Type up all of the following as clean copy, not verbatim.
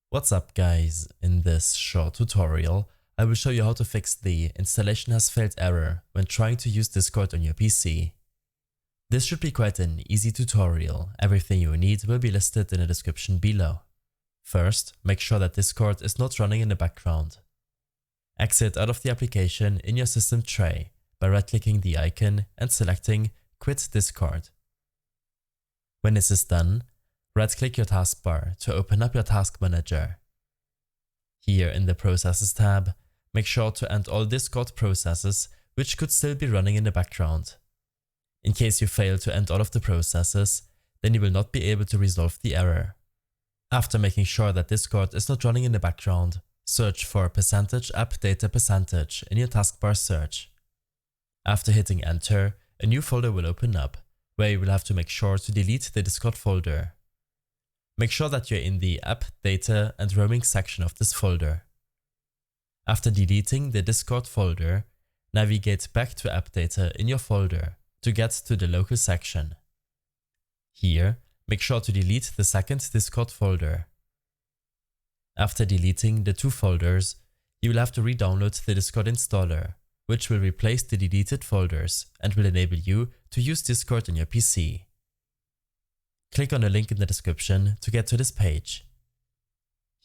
What's up guys, in this short tutorial I will show you how to fix the installation has failed error when trying to use Discord on your PC. This should be quite an easy tutorial, everything you need will be listed in the description below. First, make sure that Discord is not running in the background. Exit out of the application in your system tray by right-clicking the icon and selecting Quit Discord. When this is done, right-click your taskbar to open up your task manager. Here in the Processes tab, make sure to end all Discord processes which could still be running in the background. In case you fail to end all of the processes, then you will not be able to resolve the error. After making sure that Discord is not running in the background, search for %app-data% in your taskbar search. After hitting enter, a new folder will open up, where you will have to make sure to delete the Discord folder. Make sure that you're in the App, Data and Roaming section of this folder. After deleting the Discord folder, navigate back to App Data in your folder to get to the local section. Here, make sure to delete the second Discord folder. After deleting the two folders, you will have to re-download the Discord installer, which will replace the deleted folders and will enable you to use Discord on your PC. Click on the link in the description to get to this page.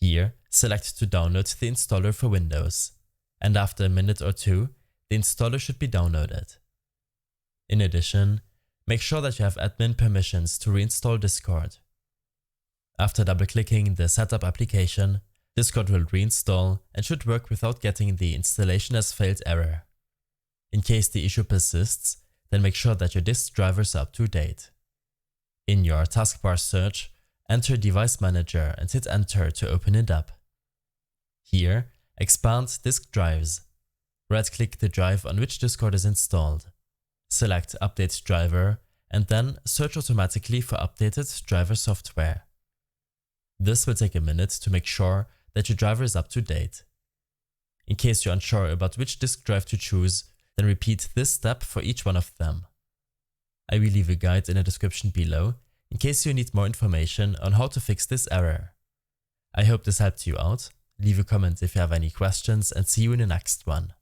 Here, select to download the installer for Windows, and after a minute or two, the installer should be downloaded. In addition, make sure that you have admin permissions to reinstall Discord. After double-clicking the setup application, Discord will reinstall and should work without getting the installation has failed error. In case the issue persists, then make sure that your disk drivers are up to date. In your taskbar search, enter Device Manager and hit enter to open it up. Here, expand Disk Drives. Right-click the drive on which Discord is installed. Select Update Driver and then search automatically for updated driver software. This will take a minute to make sure that your driver is up to date. In case you're unsure about which disk drive to choose, then repeat this step for each one of them. I will leave a guide in the description below in case you need more information on how to fix this error. I hope this helped you out. Leave a comment if you have any questions and see you in the next one.